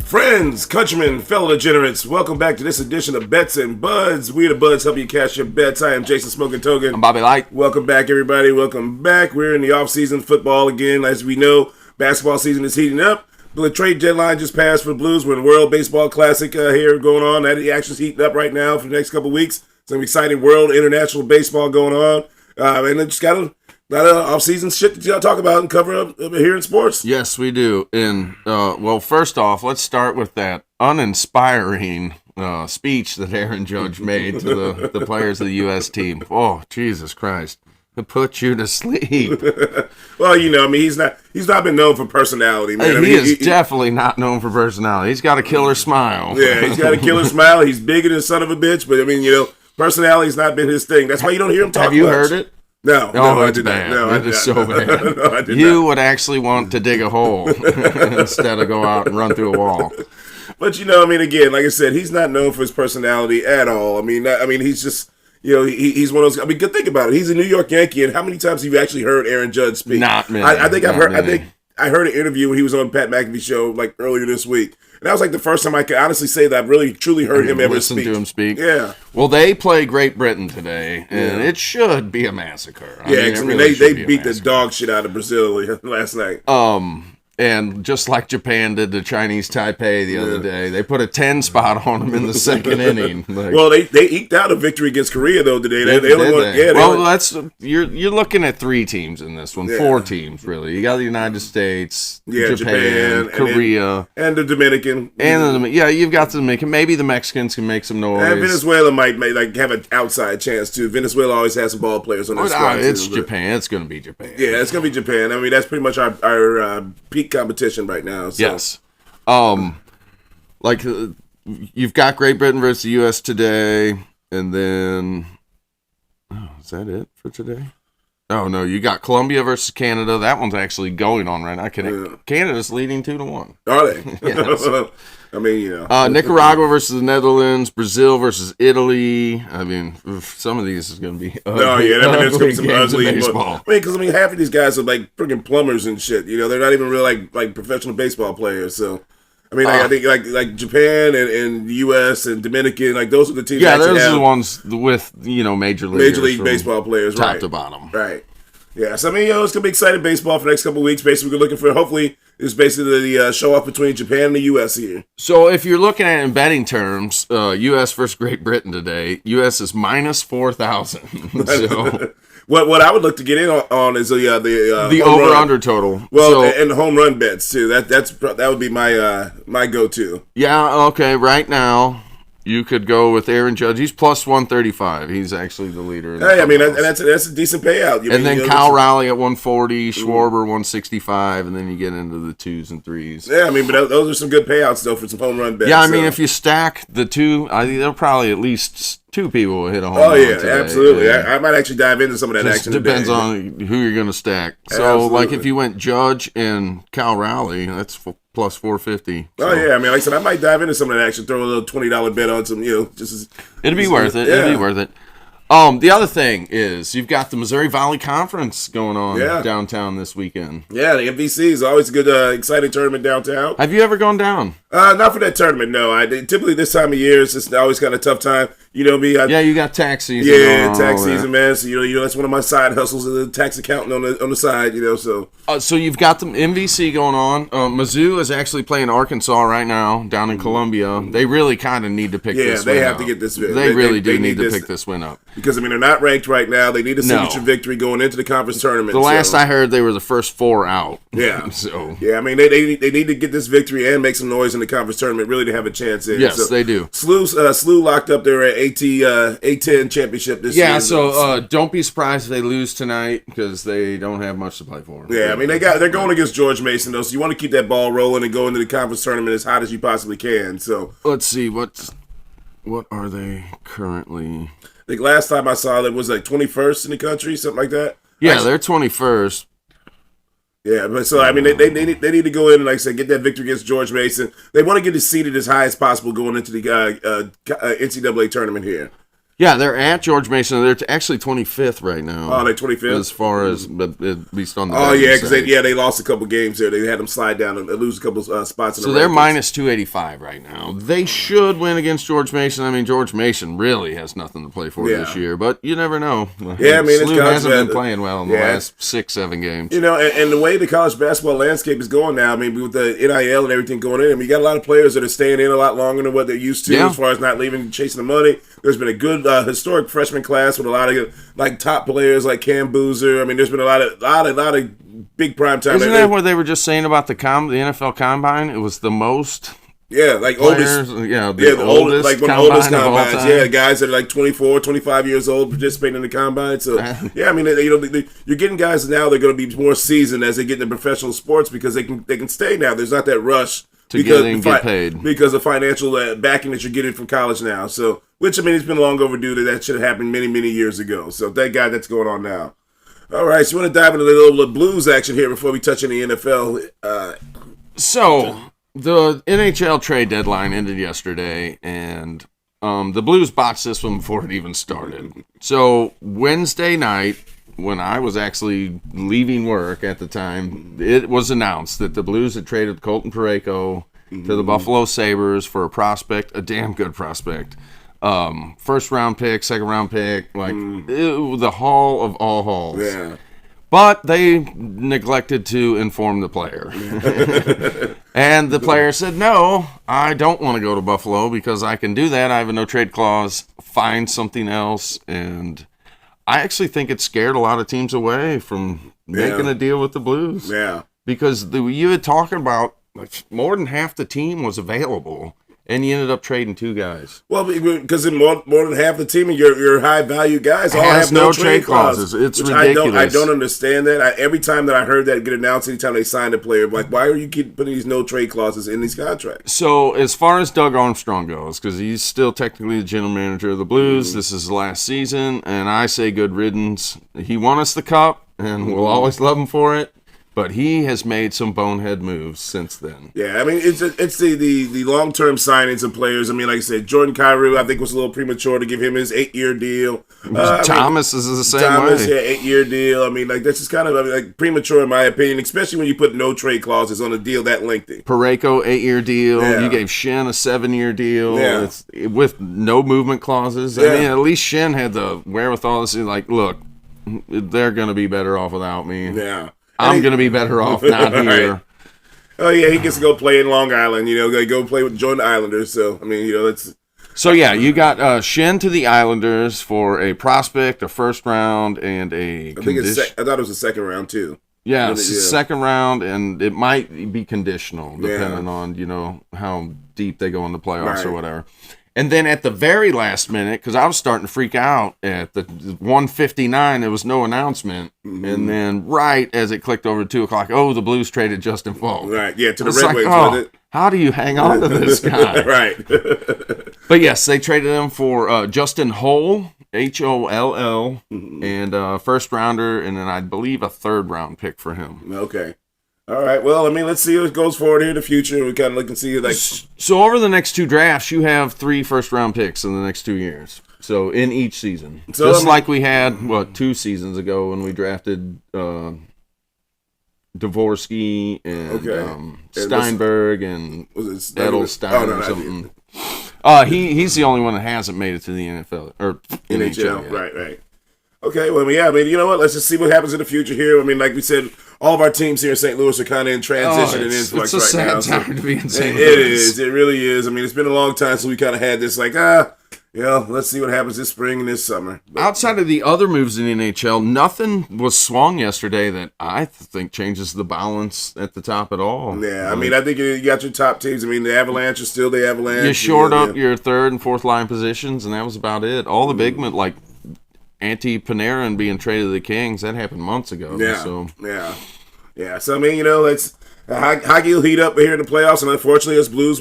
Friends, countrymen, fellow degenerates, welcome back to this edition of Bets and Buds. We the Buds help you cash your bets. I am Jason Smoking Token. I'm Bobby Light. Welcome back, everybody. Welcome back. We're in the off-season football again. As we know, basketball season is heating up. The trade deadline just passed for the Blues. We're in the World Baseball Classic here going on. That action's heating up right now for the next couple of weeks. Some exciting World International Baseball going on. And it's just got a lot of off-season shit that you got to talk about and cover up here in sports. Yes, we do. And, well, first off, let's start with that uninspiring speech that Aaron Judge made to the players of the U.S. team. Oh, Jesus Christ. It put you to sleep. Well, you know, I mean, he's not been known for personality, man. I mean, he is definitely not known for personality. He's got a killer smile. Yeah, he's got a killer smile. He's bigger than son of a bitch, but, I mean, you know, personality's not been his thing. That's why you don't hear him talk Have you much. heard it? No, it's I did bad. not. No, it is so bad. No, I did you not. would actually want to dig a hole instead of go out and run through a wall. But, you know, I mean, again, like I said, he's not known for his personality at all. I mean, he's just, you know, he's one of those. I mean, good think about it. He's a New York Yankee, and how many times have you actually heard Aaron Judge speak? Not many. I think I heard an interview when he was on Pat McAfee's show like earlier this week. And that was like the first time I could honestly say that I've really, truly heard him ever speak. Listen to him speak. Yeah. Well, they play Great Britain today, and it should be a massacre. They beat the dog shit out of Brazil last night. And just like Japan did to Chinese Taipei the other day, they put a 10 spot on them in the second inning. Well, they eked out a victory against Korea though today. You're looking at 3 teams in this one, 4 teams really. You got the United States, Japan, Korea, and the Dominican. You've got the Dominican. Maybe the Mexicans can make some noise. And Venezuela might have an outside chance too. Venezuela always has some ball players on their squad. It's Japan. It's going to be Japan. Yeah, it's going to be Japan. I mean, that's pretty much our peak competition right now. So. Yes. You've got Great Britain versus the U.S. today, and then is that it for today? Oh no, you got Colombia versus Canada. That one's actually going on right now. Canada's leading 2-1. Are they? Yes. I mean, you know. Nicaragua versus the Netherlands, Brazil versus Italy. I mean, some of these is going to be ugly. There's going to be some ugly baseball. Because half of these guys are like freaking plumbers and shit. You know, they're not even real like professional baseball players. So, I mean, I think like Japan and the U.S. and Dominican, like those are the teams. Yeah, those are the ones with major league baseball players, top right, to bottom, right. Yeah, so I mean, it's gonna be exciting baseball for the next couple of weeks. Basically, we're looking for hopefully is basically the show off between Japan and the U.S. here. So if you're looking at it in betting terms, U.S. versus Great Britain today, U.S. is minus 4,000. So what I would look to get in on is the over under total. Well, and the home run bets too. That would be my go to. Yeah. Okay. Right now, you could go with Aaron Judge. He's plus 135. He's actually the leader. I mean, that's a decent payout. Kyle Raleigh at 140, Schwarber 165, and then you get into the 2s and 3s. Yeah, I mean, but those are some good payouts though for some home run bets. Yeah, I mean, if you stack the 2, I think there'll probably at least 2 people will hit a home run. Oh yeah, today. absolutely. Yeah. I might actually dive into some of that action. Depends on who you're going to stack. So, like if you went Judge and Kyle Raleigh, that's plus 450. So. Oh yeah, I mean, like I said, I might dive into some of that action. Throw a little $20 bet on some, it'll be worth it. Yeah. It'll be worth it. The other thing is you've got the Missouri Valley Conference going on downtown this weekend. Yeah, the MVC is always a good, exciting tournament downtown. Have you ever gone down? Not for that tournament, no. Typically this time of year, it's just always kind of a tough time. You know me. You got tax season. Yeah, tax season, man. So that's one of my side hustles, is the tax accountant on the side. So. So you've got the MVC going on. Mizzou is actually playing Arkansas right now down in Columbia. They really kind of need to pick this win up. Yeah, they have to get this win. They really do need to pick this win up. Because, I mean, they're not ranked right now. They need a signature victory going into the conference tournament. The last I heard, they were the first 4 out. Yeah. I mean, they need to get this victory and make some noise in the conference tournament really to have a chance in. Yes, they do. SLU locked up their A10 championship this year. Yeah, so don't be surprised if they lose tonight because they don't have much to play for. Yeah, I mean, they're going against George Mason, though, so you want to keep that ball rolling and go into the conference tournament as hot as you possibly can. So let's see, what are they currently? I think last time I saw them was like 21st in the country, something like that. Yeah, they're 21st. Yeah, but so I mean, they need to go in and, like I said, get that victory against George Mason. They want to get it seeded as high as possible going into the NCAA tournament here. Yeah, they're at George Mason. They're actually 25th right now. Oh, they're 25th? As far as, at least on the because they lost a couple games there. They had them slide down and lose a couple spots in the rankings. So they're minus 285 right now. They should win against George Mason. I mean, George Mason really has nothing to play for this year, but you never know. Yeah, I mean, SLU hasn't been playing well in the last 6-7 games. You know, and the way the college basketball landscape is going now, I mean, with the NIL and everything going in, I mean, you got a lot of players that are staying in a lot longer than what they're used to as far as not leaving and chasing the money. There's been a good historic freshman class with a lot of like top players like Cam Boozer. I mean, there's been a lot of big prime time. Isn't that what they were just saying about the NFL Combine? It was the most. Yeah, like players, oldest. The oldest, like one of the oldest combines. Yeah, guys that are like 24, 25 years old participating in the combine. So yeah, I mean, you're getting guys now. They're going to be more seasoned as they get into professional sports because they can stay now. There's not that rush to get paid because of financial backing that you're getting from college now. So, which I mean, it's been long overdue. That should have happened many years ago. So thank God that's going on now. All right, so you want to dive into the little Blues action here before we touch on the NFL? The NHL trade deadline ended yesterday, and the Blues botched this one before it even started. So Wednesday night, when I was actually leaving work at the time, it was announced that the Blues had traded Colton Parayko to the Buffalo Sabres for a prospect, a damn good prospect. First round pick, second round pick, the haul of all hauls. Yeah. But they neglected to inform the player. And the player said, no, I don't want to go to Buffalo because I can do that. I have a no-trade clause. Find something else. And I actually think it scared a lot of teams away from making a deal with the Blues. Yeah. Because you had talking about more than half the team was available. And you ended up trading 2 guys. Well, because more than half the team of your high value guys all have no trade clauses. It's ridiculous. I don't understand that. Every time that I heard that get announced, anytime they signed a player, I'm like, why are you keep putting these no trade clauses in these contracts? So as far as Doug Armstrong goes, because he's still technically the general manager of the Blues, this is his last season, and I say good riddance. He won us the cup, and we'll always love him for it. But he has made some bonehead moves since then. Yeah, I mean, it's the long-term signings of players. I mean, like I said, Jordan Kyrou, I think was a little premature to give him his 8-year deal. Thomas is the same way. Yeah, 8-year deal. I mean, like that's just kind of premature in my opinion, especially when you put no trade clauses on a deal that lengthy. Parayko, 8-year deal. Yeah. You gave Shen a 7-year deal. Yeah. With no movement clauses. Yeah. I mean, at least Shen had the wherewithal to say, like, look, they're going to be better off without me. Yeah. I'm going to be better off not here. Right. Oh, yeah, he gets to go play in Long Island, go play with Jordan Islanders. So, I mean, that's... So, yeah, you got Shen to the Islanders for a prospect, a first round, and a condition. I thought it was a second round, too. Yeah, it's second round, and it might be conditional, depending on, how deep they go in the playoffs or whatever. And then at the very last minute, because I was starting to freak out at the 1:59, there was no announcement. Mm-hmm. And then right as it clicked over to 2 o'clock, the Blues traded Justin Falk. Right, yeah, to the Red Wings with it. How do you hang on to this guy? Right. But yes, they traded him for Justin Holl, Holl, and a first rounder, and then I believe a third round pick for him. Okay. All right. Well, I mean, let's see what goes forward here in the future. We kind of look and see So over the next 2 drafts, you have 3 first-round picks in the next 2 years. So in each season, just like we had 2 seasons ago when we drafted Dvorsky and Steinberg and Edelstein or something. He's the only one that hasn't made it to the NFL or NHL. Right. Okay, well, yeah, I mean, you know what? Let's just see what happens in the future here. I mean, like we said, all of our teams here in St. Louis are kind of in transition and influx right now. It's a sad time to be in St. Louis. It is. It really is. I mean, it's been a long time since we kind of had this, let's see what happens this spring and this summer. But outside of the other moves in the NHL, nothing was swung yesterday that I think changes the balance at the top at all. Yeah, I mean, I think you got your top teams. I mean, the Avalanche are still the Avalanche. You shored up your third and fourth line positions, and that was about it. All the big men, like Antti Panarin being traded to the Kings, that happened months ago. Yeah, so. Yeah. So I mean, it's hockey will heat up here in the playoffs, and unfortunately, us Blues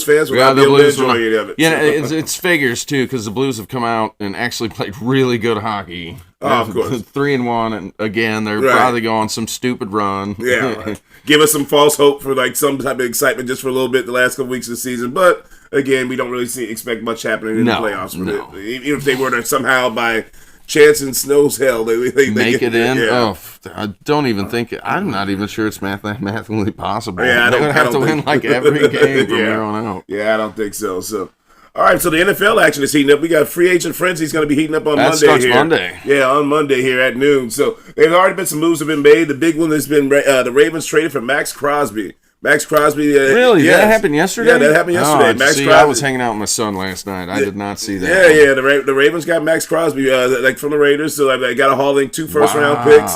fans will not be able to enjoy any of it. Yeah, it's figures too, because the Blues have come out and actually played really good hockey. Oh, of course, 3-1, and again, they're probably going some stupid run. Yeah, give us some false hope for some type of excitement just for a little bit the last couple weeks of the season, but. again, we don't really expect much happening in the playoffs. No. Even if they were to somehow by chance and snow's hell, they make it in. Yeah. Oh, I don't even think. I'm not even sure it's mathematically possible. Yeah, they would have to win like every game from here on out. Yeah, I don't think so. So. All right, so the NFL action is heating up. We got free agent frenzy's going to be heating up on That Monday starts here. Monday. Yeah, on Monday here at noon. So there's already been some moves have been made. The big one has been the Ravens traded for Max Crosby. Max Crosby. Really? Yes. That happened yesterday? Yeah, that happened yesterday. Max Crosby. I was hanging out with my son last night. I did not see that. Yeah. The Ravens got Max Crosby like from the Raiders. So they got a hauling 2 first-round picks.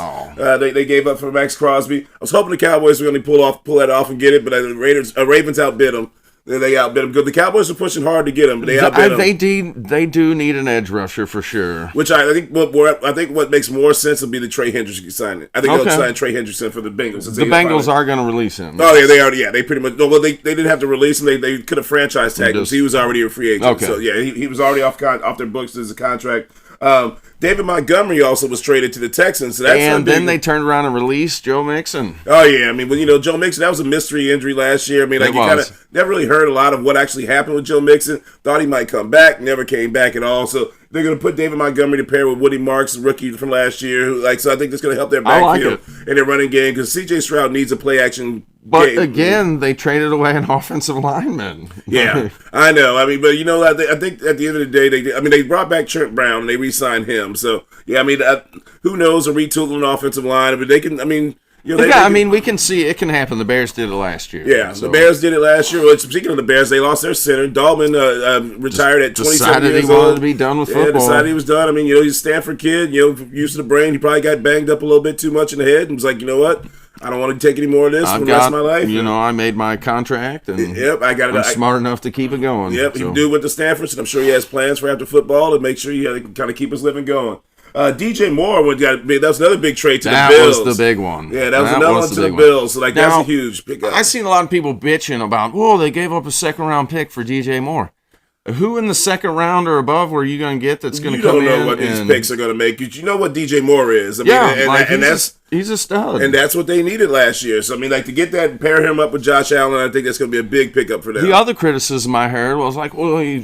They gave up for Max Crosby. I was hoping the Cowboys were going to pull that off and get it, but the Ravens outbid them. They outbid them. The Cowboys are pushing hard to get him, but they outbid them. They do need an edge rusher for sure. Which I think what makes more sense will be the Trey Hendrickson signing. I think they'll sign Trey Hendrickson for the Bengals. The Bengals are going to release him. Oh yeah, they already. Yeah, they pretty much. No, well, they didn't have to release him. They could have franchise tagged him. So he was already a free agent. Okay. So yeah, he was already off their books as a contract. David Montgomery also was traded to the Texans. So then they turned around and released Joe Mixon. Oh, yeah. I mean, Joe Mixon, that was a mystery injury last year. I mean, like, you kind of never really heard a lot of what actually happened with Joe Mixon. Thought he might come back, never came back at all. So they're going to put David Montgomery to pair with Woody Marks, the rookie from last year. So I think that's going to help their backfield and their running game because C.J. Stroud needs a play-action But again, they traded away an offensive lineman. Yeah, I know. I mean, but I think at the end of the day, they brought back Trent Brown and they re-signed him. So yeah, I mean, who knows a retool an offensive line, but they can. I mean, we can see it can happen. The Bears did it last year. Yeah, so. The Bears did it last year. Well, speaking of the Bears, they lost their center. Dahlman retired at 27 years old. Decided he wanted to be done with football. Yeah, decided he was done. I mean, he's a Stanford kid. Used to the brain. He probably got banged up a little bit too much in the head and was like, you know what? I don't want to take any more of this for the rest of my life. I made my contract, and I'm smart enough to keep it going. Yep, he do with the Stanfords, and I'm sure he has plans for after football to make sure he can kind of keep his living going. DJ Moore that was another big trade to the Bills. That was the big one. Yeah, that was another one to the Bills. So that's a huge pickup. I've seen a lot of people bitching about, they gave up a second-round pick for DJ Moore. Who in the second round or above were you going to get that's going to come in? You don't know what these picks are going to make. You know what DJ Moore is. I mean, he's a stud. And that's what they needed last year. So, I mean, to get that and pair him up with Josh Allen, I think that's going to be a big pickup for them. The other criticism I heard was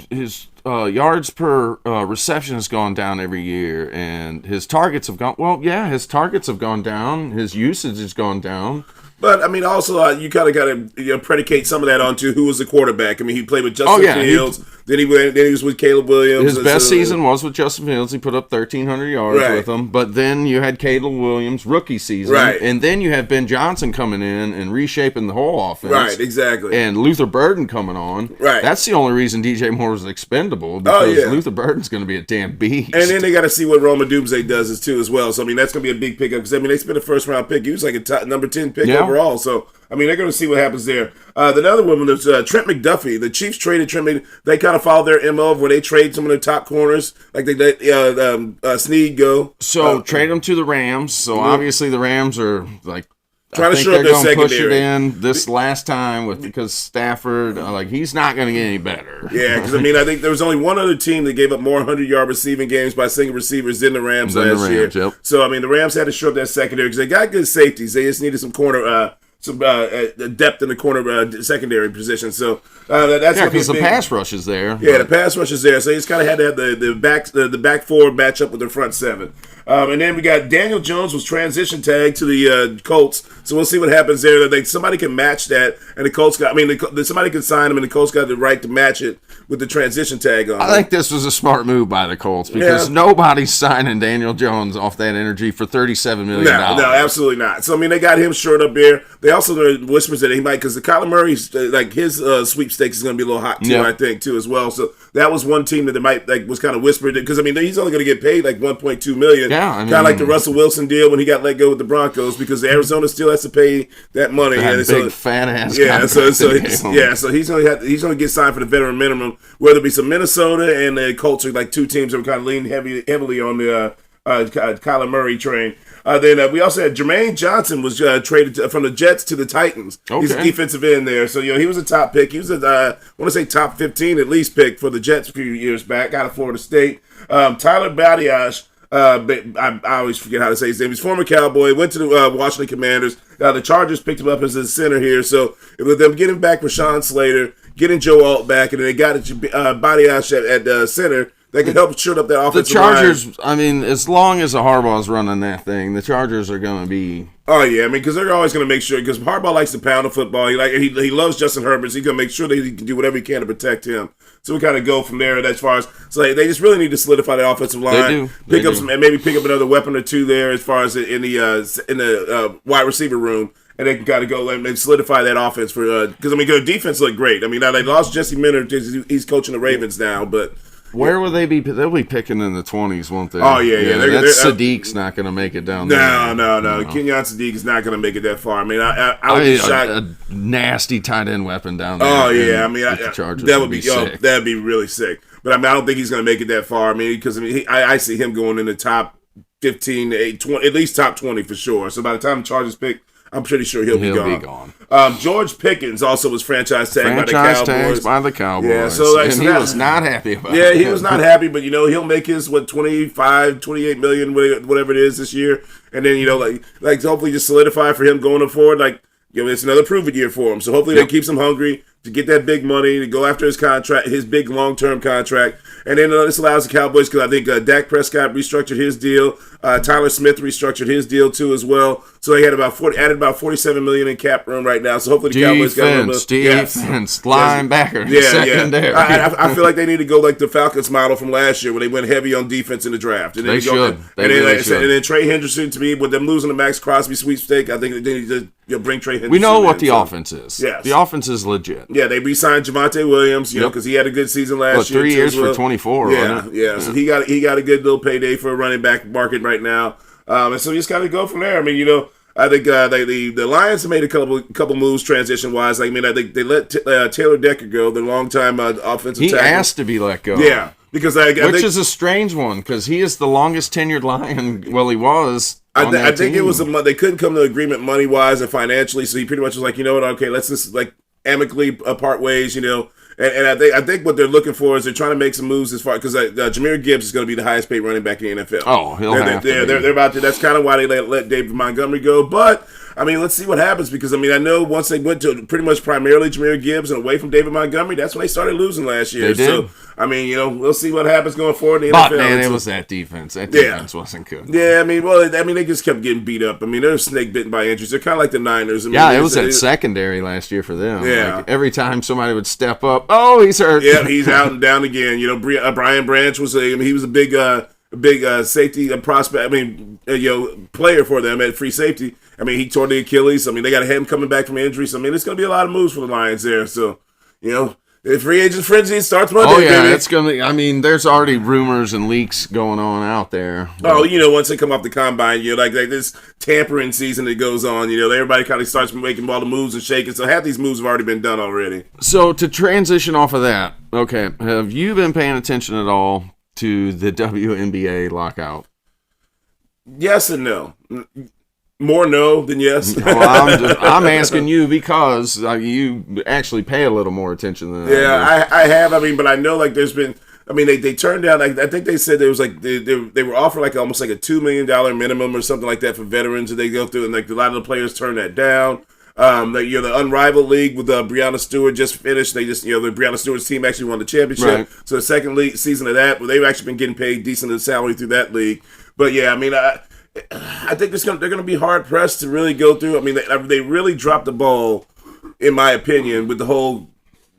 his yards per reception has gone down every year, and his targets have gone. Well, yeah, his targets have gone down. His usage has gone down. But, I mean, also, you kind of got to predicate some of that onto who was the quarterback. I mean, he played with Justin Fields. Then he was with Caleb Williams. His best season was with Justin Fields. He put up 1,300 yards with him. But then you had Caleb Williams, rookie season. Right. And then you have Ben Johnson coming in and reshaping the whole offense. Right, exactly. And Luther Burden coming on. Right. That's the only reason DJ Moore was expendable, because Luther Burden's going to be a damn beast. And then they got to see what Roma Doomsday does too as well. So, I mean, that's going to be a big pickup because, I mean, they spent a first-round pick. He was like a number 10 pick overall. So, I mean, they're going to see what happens there. The other woman was Trent McDuffie. The Chiefs traded Trent McDuffie. They kind of followed their MO of where they trade some of their top corners, like they let Snead go. So trade them to the Rams. So obviously the Rams are like trying to shore up their secondary. Push it in this last time because Stafford, he's not going to get any better. Yeah, because I mean, I think there was only one other team that gave up more 100-yard receiving games by single receivers than the Rams last year. Yep. So I mean, the Rams had to shore up that secondary because they got good safeties. They just needed some corner. Some depth in the corner secondary position. So that's because the pass rush is there. Yeah, the pass rush is there. So he's kind of had to have the back four match up with the front seven. And then we got Daniel Jones was transition tagged to the Colts. So we'll see what happens there. Somebody can match that, and the Colts somebody can sign him, and the Colts got the right to match it with the transition tag on. I think this was a smart move by the Colts because nobody's signing Daniel Jones off that energy for $37 million. No, absolutely not. So I mean, they got him short up there. They also whispers that he might, because the Kyler Murray's his sweepstakes is going to be a little hot too. I think too as well. So that was one team that they might was kind of whispered because I mean he's only going to get paid like $1.2 million. Yeah, kind of like the Russell Wilson deal when he got let go with the Broncos because Arizona still has to pay that money. Fat ass. Yeah, so he's going to get signed for the veteran minimum. Whether it be some Minnesota and the Colts are like two teams that were kind of leaning heavily on the Kyler Murray train. Then we also had Jermaine Johnson was traded from the Jets to the Titans. Okay. He's a defensive end there. So, he was a top pick. He was I want to say top 15 at least pick for the Jets a few years back out of Florida State. Tyler Badiash, I always forget how to say his name. He's a former Cowboy, went to the Washington Commanders. The Chargers picked him up as a center here. So with them getting back Rashawn Slater, getting Joe Alt back, and then they got Body Ash at center. They can help shut up that offensive line. The Chargers, I mean, as long as the Harbaugh's running that thing, the Chargers are going to be... Oh, yeah, I mean, because they're always going to make sure, because Harbaugh likes to pound the football. He loves Justin Herbert, so he's going to make sure that he can do whatever he can to protect him. So we kind of go from there as far as... So they just really need to solidify the offensive line. They do. Maybe pick up another weapon or two there as far as in the wide receiver room. And they can kind of go and solidify that offense for... Because, I mean, their defense looked great. I mean, now they lost Jesse Minter. He's coaching the Ravens now, but... Where will they be? They'll be picking in the 20s, won't they? Oh, yeah. Sadiq's not going to make it down there. No. Kenyon Sadiq is not going to make it that far. I mean, I would be shocked. A nasty tight end weapon down there. Oh, yeah. I mean, that would be sick. That'd be really sick. But, I mean, I don't think he's going to make it that far. I mean, because I see him going in the top 15 to 20, at least top 20 for sure. So by the time the Chargers pick, I'm pretty sure he'll be gone. George Pickens also was franchise tagged by the Cowboys. Yeah, so he was not happy about it. Yeah, he was not happy, but he'll make his 28 million, whatever it is this year, and then like hopefully just solidify for him going forward. Like it's another prove-it year for him. So hopefully that keeps him hungry to get that big money, to go after his contract, his big long-term contract. And then this allows the Cowboys, because I think Dak Prescott restructured his deal. Tyler Smith restructured his deal too as well. So they had added about $47 million in cap room right now. So hopefully the Cowboys got a little bit. Defense, linebacker, secondary. I feel like they need to go like the Falcons model from last year, where they went heavy on defense in the draft. And they should. And then Trey Henderson, to me, with them losing the Max Crosby sweepstake, I think they need to bring Trey Henderson. We know what the offense is. Yes. The offense is legit. Yeah, they re-signed Javonte Williams, because he had a good season last year. 3 years for 24. Yeah. So he got a good little payday for a running back market right now, and so you just got to go from there. I mean, I think the Lions have made a couple moves transition wise. I think they let Taylor Decker go, the longtime offensive tackle. He asked to be let go. Yeah, because which is a strange one, because he is the longest tenured Lion. Well, he was. I think it was they couldn't come to an agreement money wise and financially, so he pretty much was like, okay, let's just amicably part ways, And I think what they're looking for is they're trying to make some moves as far, because Jahmyr Gibbs is going to be the highest paid running back in the NFL. Oh, they're about to. That's kind of why they let David Montgomery go. But I mean, let's see what happens, because I mean, I know once they went to pretty much primarily Jahmyr Gibbs and away from David Montgomery, that's when they started losing last year. They did. So I mean, we'll see what happens going forward in the NFL. NFL. Man, it was that defense. That defense wasn't good. Yeah, I mean, they just kept getting beat up. I mean, they're snake bitten by injuries. They're kind of like the Niners. I mean, it was that secondary last year for them. Yeah. Every time somebody would step up, he's hurt. Yeah, he's out and down again. Brian Branch was he was a big safety prospect. I mean, player for them at free safety. I mean, he tore the Achilles. I mean, they got him coming back from injury. So I mean, it's going to be a lot of moves for the Lions there. So the free agent frenzy starts Monday. Oh yeah, baby. it's gonna. I mean, there's already rumors and leaks going on out there. Once they come off the combine, like this tampering season that goes on, everybody kind of starts making all the moves and shaking. So half these moves have already been done already. So to transition off of that, okay, have you been paying attention at all to the WNBA lockout? Yes and no. More no than yes. Well, I'm asking you because you actually pay a little more attention than that. I have. I mean, but I know there's been. I mean, they turned down. I think they said there was they were offered almost a $2 million minimum or something like that for veterans that they go through, and a lot of the players turned that down. The Unrivaled League with Breanna Stewart just finished. They just the Breanna Stewart's team actually won the championship. Right. So the second season of that, they've actually been getting paid decent salary through that league. But yeah, I mean, I think they're going to be hard pressed to really go through. I mean, they really dropped the ball, in my opinion, with the whole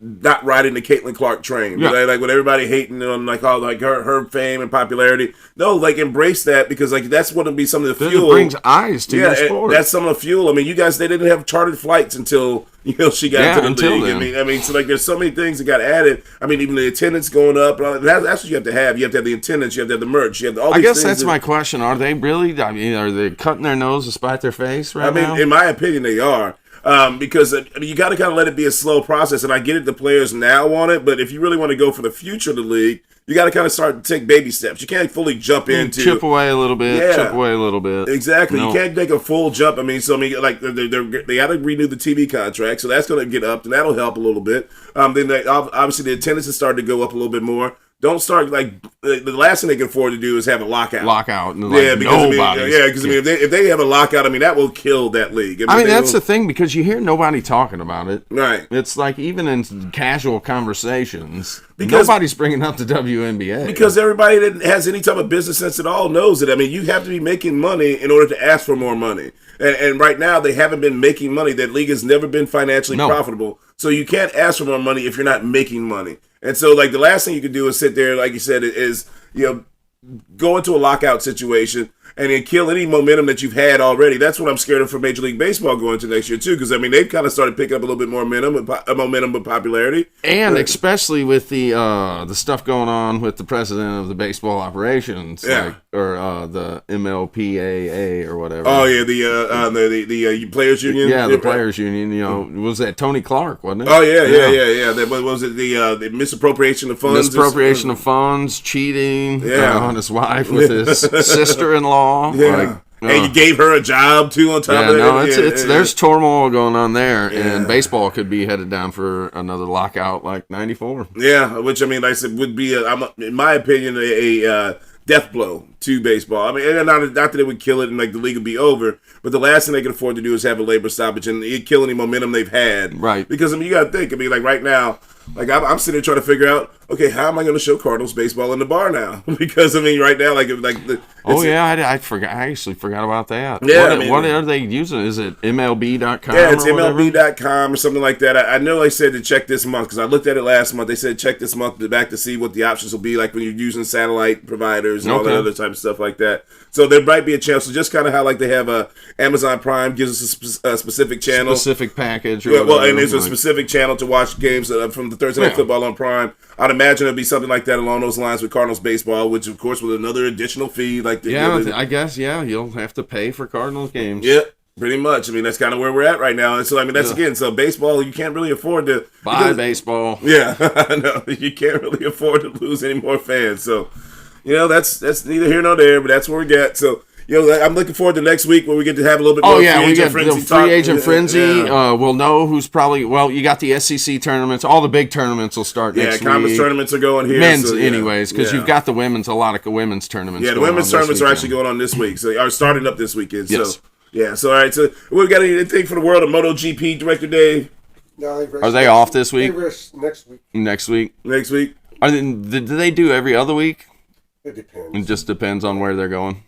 not riding the Caitlin Clark train. Yeah. With everybody hating on her fame and popularity. No, embrace that, because that's what will be some of the fuel. It brings eyes to your sport. That's some of the fuel. I mean, you guys, they didn't have chartered flights until she got into the league. Then. I mean, so there's so many things that got added. I mean, even the attendance going up. That's what you have to have. You have to have the attendance. You have to have the merch. You have all these I guess things that's my question. Are they really? I mean, are they cutting their nose to spite their face right now? I mean, in my opinion, they are. Because you got to kind of let it be a slow process, and I get it. The players now want it, but if you really want to go for the future of the league, you got to kind of start to take baby steps. You can't fully jump into chip away a little bit. Yeah, chip away a little bit. Exactly. You can't take a full jump. I mean, they got to renew the TV contract, so that's going to get up, and that'll help a little bit. Then obviously the attendance has started to go up a little bit more. don't start like the last thing they can afford to do is have a lockout. And like, because if they have a lockout, I mean that will kill that league. I mean that's the thing, because you hear nobody talking about it. Right. It's like even in casual conversations, nobody's bringing up the WNBA because everybody that has any type of business sense at all knows it. I mean, you have to be making money in order to ask for more money, and right now they haven't been making money. That league has never been financially profitable, so you can't ask for more money if you're not making money. And so, like, the last thing you can do is sit there, like you said, is, go into a lockout situation and then kill any momentum that you've had already. That's what I'm scared of for Major League Baseball going into next year, too, because, I mean, they've kind of started picking up a little bit more momentum and popularity. And especially with the stuff going on with the president of the baseball operations, or the MLPAA or whatever. Oh, yeah, the Players Union? Yeah, the Players Union, was that Tony Clark, wasn't it? Oh, yeah. What was it, the misappropriation of funds? Misappropriation of funds, cheating on his wife with his sister-in-law. Yeah. And you gave her a job too on top of it. No, there's turmoil going on there, and baseball could be headed down for another lockout like '94. Yeah, which I mean, like I said, would be, in my opinion, a death blow to baseball. I mean, not that it would kill it and like the league would be over, but the last thing they can afford to do is have a labor stoppage and kill any momentum they've had. Right. Because I mean, you got to think. I mean, like right now. Like, I'm sitting there trying to figure out, okay, how am I going to show Cardinals baseball in the bar now? Because, I mean, right now, I forgot. I actually forgot about that. Yeah, what are they using? Is it MLB.com? Yeah, it's MLB.com or something like that. I know they said to check this month because I looked at it last month. They said check this month back to see what the options will be like when you're using satellite providers and all that other type of stuff like that. So there might be a chance. So just kind of how like they have Amazon Prime gives us a specific channel. Specific package. And there's a specific channel to watch games from the Thursday Night Football on Prime. I'd imagine it'd be something like that along those lines with Cardinals baseball, which of course with another additional fee. I guess you'll have to pay for Cardinals games. Yeah, pretty much. I mean that's kind of where we're at right now. And so I mean that's again. So baseball, you can't really afford to buy baseball. Yeah, I know you can't really afford to lose any more fans. So that's neither here nor there, but that's where we get. So. I'm looking forward to next week where we get to have a little bit more free agent frenzy. We'll know who's probably, you got the SEC tournaments. All the big tournaments will start next week. Yeah, conference tournaments are going here. Men's, anyways, because you've got a lot of women's tournaments. Yeah, the women's tournaments are actually going on this week. So are starting up this weekend. Yes. So, all right. So we've got anything for the world of MotoGP, Director Dave? No, are they off this week? They rest next week. Next week? Next week. Do they do every other week? It depends. It just depends on where they're going.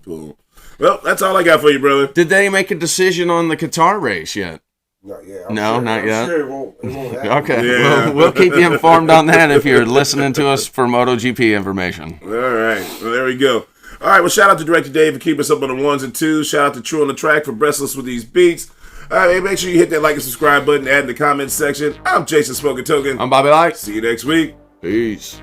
Cool. Well, that's all I got for you, brother. Did they make a decision on the Qatar race yet? Not yet. Not yet. I'm sure it won't happen. Okay. Yeah. We'll keep you informed on that if you're listening to us for MotoGP information. All right. Well, there we go. All right. Well, shout out to Director Dave for keeping us up on the ones and twos. Shout out to True on the Track for breastless with these beats. All right. Make sure you hit that like and subscribe button, add in the comments section. I'm Jason Smoking Token. I'm Bobby Light. See you next week. Peace.